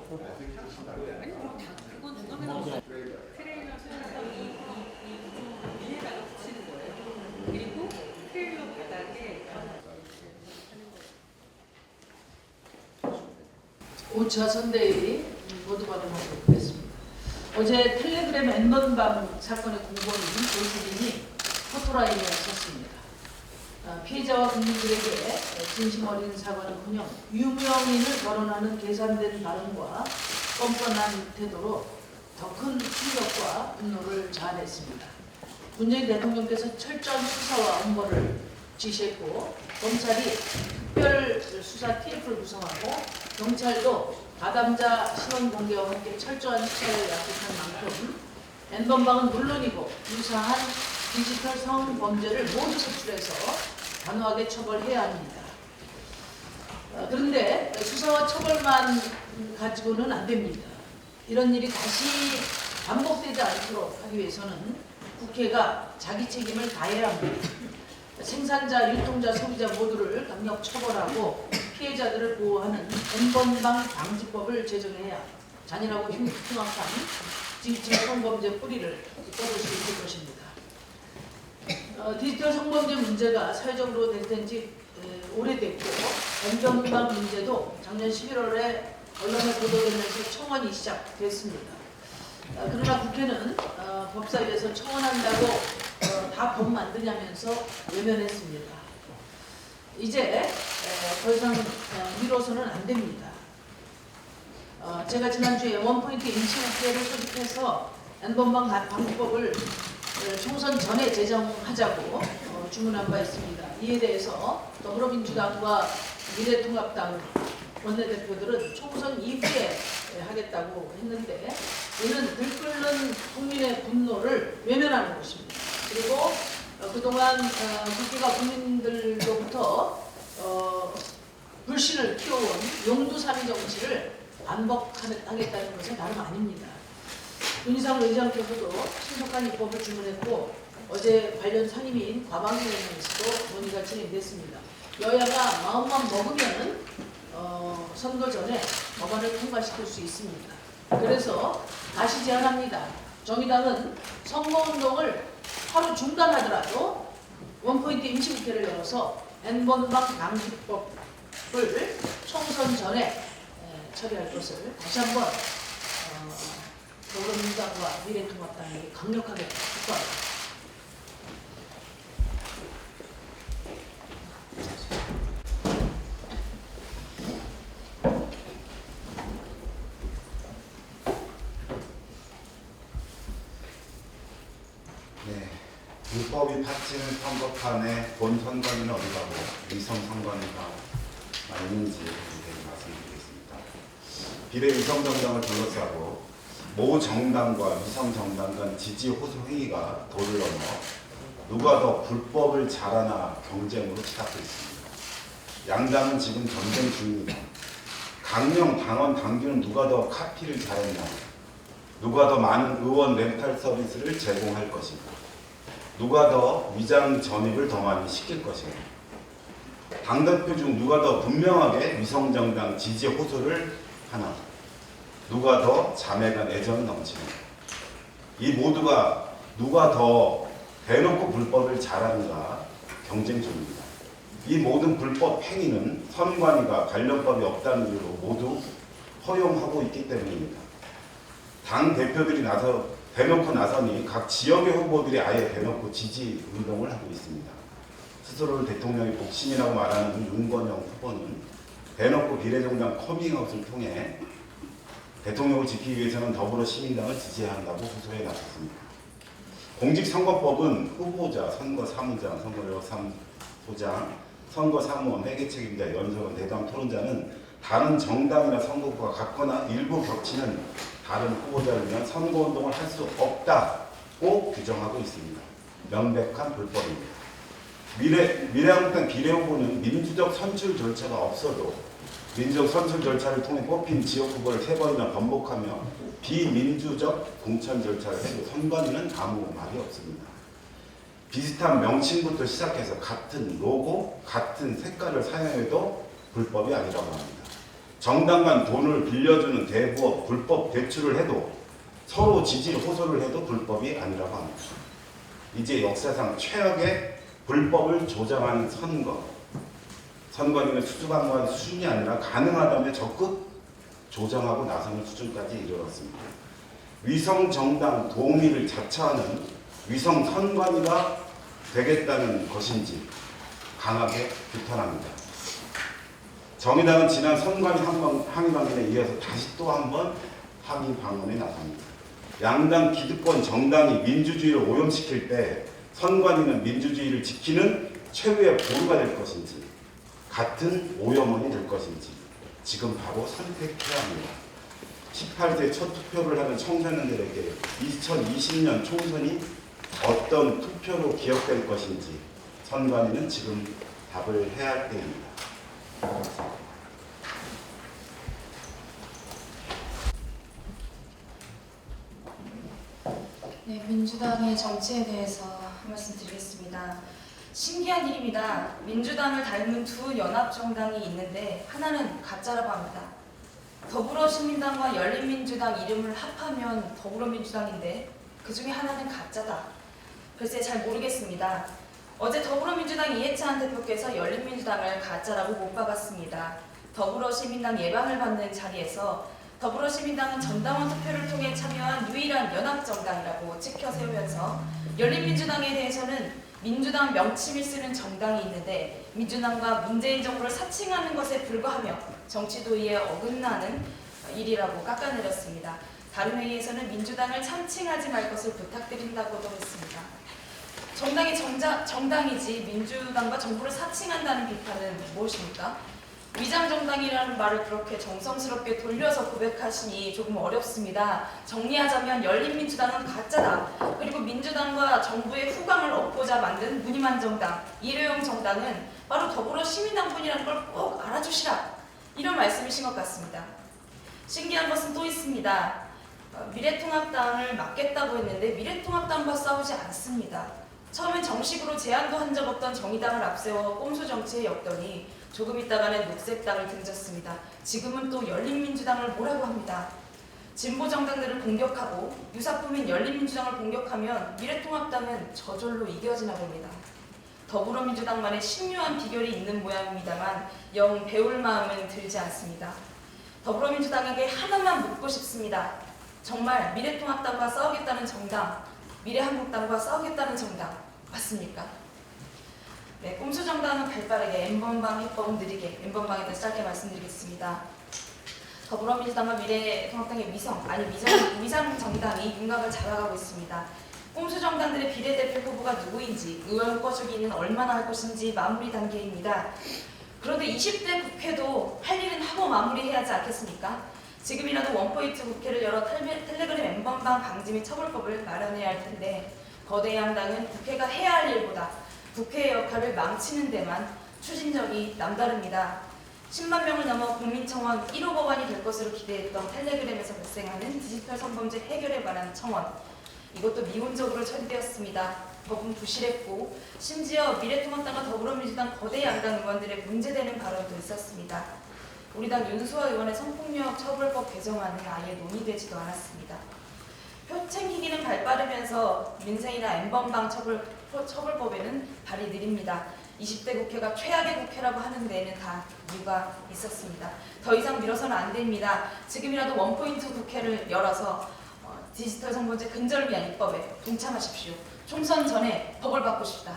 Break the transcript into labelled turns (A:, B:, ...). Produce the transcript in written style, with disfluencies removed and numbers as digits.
A: 아니 그건 중간에 트레일러 수납이 위에다가 붙이는 거예요. 그리고 트레일러 바닥에
B: 5차 선대위 모두 받아먹도록 하겠습니다. 어제 텔레그램 N번방 사건의 공범인 조수빈이 포토라인에 섰습니다. 피해자와 국민들에게 진심 어린 사과는커녕 유명인을 거론하는 계산된 발언과 뻔뻔한 태도로 더 큰 충격과 분노를 자아냈습니다. 문재인 대통령께서 철저한 수사와 엄벌을 지시했고 검찰이 특별수사 TF를 구성하고 경찰도 가담자 신원 공개와 함께 철저한 수사를 약속한 만큼 N번방은 물론이고 유사한 디지털 성범죄를 모두 색출해서 단호하게 처벌해야 합니다. 그런데 수사와 처벌만 가지고는 안 됩니다. 이런 일이 다시 반복되지 않도록 하기 위해서는 국회가 자기 책임을 다해야 합니다. 생산자, 유통자, 소비자 모두를 강력 처벌하고 피해자들을 보호하는 N번방 방지법을 제정해야 잔인하고 흉악한 디지털 성범죄 뿌리를 뽑을 수 있을 것입니다. 디지털 성범죄 문제가 사회적으로 대두된 지 오래됐고 N번방 문제도 작년 11월에 언론에 보도되면서 청원이 시작됐습니다. 그러나 국회는 법사위에서 청원한다고 다 법 만드냐면서 외면했습니다. 이제 더 이상 미뤄서는 안 됩니다. 제가 지난주에 원포인트 임시국회를 소집해서 N번방 방지법을 총선 전에 제정하자고 주문한 바 있습니다. 이에 대해서 더불어민주당과 미래통합당 원내대표들은 총선 이후에 하겠다고 했는데 이는 들끓는 국민의 분노를 외면하는 것입니다. 그리고 그동안 국회가 국민들로부터 불신을 키워온 용두사미 정치를 반복하겠다는 것은 다름 아닙니다. 윤희상 의장께서도 신속한 입법을 주문했고 어제 관련 상임위인 과방위원회에서도 논의가 진행됐습니다. 여야가 마음만 먹으면 선거 전에 법안을 통과시킬 수 있습니다. 그래서 다시 제안합니다. 정의당은 선거운동을 하루 중단하더라도 원포인트 임시국회를 열어서 N번방 방지법을 총선 전에 처리할 것을 다시 한번 더불어민주당과 미래통합당에게 강력하게 촉구합니다.
C: 불법이 파치는 선거판에 본 선관위는 어디 가고 위성 선관위가 있는지 말씀드리겠습니다. 비례 위성 정당을 둘러싸고 모 정당과 위성 정당 간 지지 호소 행위가 도를 넘어 누가 더 불법을 잘하나 경쟁으로 치닫고 있습니다. 양당은 지금 전쟁 중입니다. 강령 당원 당규는 누가 더 카피를 잘했나, 누가 더 많은 의원 렌탈 서비스를 제공할 것인가, 누가 더 위장 전입을 더 많이 시킬 것인가, 당대표 중 누가 더 분명하게 위성정당 지지 호소를 하나, 누가 더 자매간 애정 넘치는가. 이 모두가 누가 더 대놓고 불법을 잘하는가 경쟁 중입니다. 이 모든 불법 행위는 선관위가 관련법이 없다는 이유로 모두 허용하고 있기 때문입니다. 당 대표들이 대놓고 나서니 각 지역의 후보들이 아예 대놓고 지지 운동을 하고 있습니다. 스스로를 대통령의 복심이라고 말하는 윤건영 후보는 대놓고 비례정당 커밍아웃을 통해 대통령을 지키기 위해서는 더불어 시민당을 지지해야 한다고 호소해 나섰습니다. 공직선거법은 후보자, 선거사무장, 선거역사무소장, 선거사무원, 회계책임자, 연설원, 대당 토론자는 다른 정당이나 선거구가 같거나 일부 겹치는 다른 후보자를 위한 선거운동을 할 수 없다고 규정하고 있습니다. 명백한 불법입니다. 미래한국당 비례후보는 민주적 선출 절차가 없어도 민주적 선출 절차를 통해 뽑힌 지역 후보를 3번이나 번복하며 비민주적 공천 절차를 해도 선관위는 아무 말이 없습니다. 비슷한 명칭부터 시작해서 같은 로고, 같은 색깔을 사용해도 불법이 아니라고 합니다. 정당 간 돈을 빌려주는 대부업, 불법 대출을 해도 서로 지지 호소를 해도 불법이 아니라고 합니다. 이제 역사상 최악의 불법을 조장하는 선관위는 수수방관 수준이 아니라 가능하다면 적극 조장하고 나서는 수준까지 이르렀습니다. 위성 정당 도우미를 자처하는 위성 선관위가 되겠다는 것인지 강하게 비판합니다. 정의당은 지난 선관위 항의 방문에 이어서 다시 또 한 번 항의 방문에 나섭니다. 양당 기득권 정당이 민주주의를 오염시킬 때 선관위는 민주주의를 지키는 최후의 보루가 될 것인지 같은 오염원이 될 것인지 지금 바로 선택해야 합니다. 18세 첫 투표를 하는 청소년들에게 2020년 총선이 어떤 투표로 기억될 것인지 선관위는 지금 답을 해야 할 때입니다.
D: 네, 민주당의 정치에 대해서 한 말씀 드리겠습니다. 신기한 일입니다. 민주당을 닮은 두 연합정당이 있는데 하나는 가짜라고 합니다. 더불어시민당과 열린민주당 이름을 합하면 더불어민주당인데 그 중에 하나는 가짜다. 글쎄 잘 모르겠습니다. 어제 더불어민주당 이해찬 대표께서 열린민주당을 가짜라고 못 박았습니다. 더불어시민당 예방을 받는 자리에서 더불어시민당은 전당원 투표를 통해 참여한 유일한 연합정당이라고 찍혀 세우면서 열린민주당에 대해서는 민주당 명칭을 쓰는 정당이 있는데 민주당과 문재인 정부를 사칭하는 것에 불과하며 정치 도의에 어긋나는 일이라고 깎아내렸습니다. 다른 회의에서는 민주당을 참칭하지 말 것을 부탁드린다고도 했습니다. 정당이 정당이지 민주당과 정부를 사칭한다는 비판은 무엇입니까? 위장정당이라는 말을 그렇게 정성스럽게 돌려서 고백하시니 조금 어렵습니다. 정리하자면 열린민주당은 가짜다. 그리고 민주당과 정부의 후광을 얻고자 만든 무늬만 정당, 일회용 정당은 바로 더불어시민당뿐이라는 걸 꼭 알아주시라. 이런 말씀이신 것 같습니다. 신기한 것은 또 있습니다. 미래통합당을 맡겠다고 했는데 미래통합당과 싸우지 않습니다. 처음엔 정식으로 제안도 한 적 없던 정의당을 앞세워 꼼수 정치에 엮더니 조금 있다가는 녹색당을 등졌습니다. 지금은 또 열린민주당을 뭐라고 합니다. 진보 정당들을 공격하고 유사품인 열린민주당을 공격하면 미래통합당은 저절로 이겨지나 봅니다. 더불어민주당만의 신묘한 비결이 있는 모양입니다만 영 배울 마음은 들지 않습니다. 더불어민주당에게 하나만 묻고 싶습니다. 정말 미래통합당과 싸우겠다는 정당, 미래한국당과 싸우겠다는 정당 맞습니까? 네, 꼼수정당은 발빠르게, N번방 해법은 느리게, N번방에 대해서 짧게 말씀드리겠습니다. 더불어민주당과 미래통합당의 위상 정당이 윤곽을 잡아가고 있습니다. 꼼수정당들의 비례대표 후보가 누구인지, 의원 꿔주기는 얼마나 할 것인지 마무리 단계입니다. 그런데 20대 국회도 할 일은 하고 마무리해야 하지 않겠습니까? 지금이라도 원포인트 국회를 열어 텔레그램 N번방 방지 및 처벌법을 마련해야 할 텐데 거대 양당은 국회가 해야 할 일보다 국회의 역할을 망치는 데만 추진력이 남다릅니다. 10만 명을 넘어 국민청원 1호 법안이 될 것으로 기대했던 텔레그램에서 발생하는 디지털 성범죄 해결에 관한 청원, 이것도 미온적으로 처리되었습니다. 법은 부실했고 심지어 미래통합당과 더불어민주당 거대 양당 의원들의 문제되는 발언도 있었습니다. 우리 당 윤수아 의원의 성폭력 처벌법 개정안은 아예 논의되지도 않았습니다. 표 챙기기는 발빠르면서 민생이나 N번방 처벌법에는 발이 느립니다. 20대 국회가 최악의 국회라고 하는 데에는 다 이유가 있었습니다. 더 이상 미뤄서는 안 됩니다. 지금이라도 원포인트 국회를 열어서 디지털 성범죄 근절을 위한 입법에 동참하십시오. 총선 전에 법을 바꾸십시다.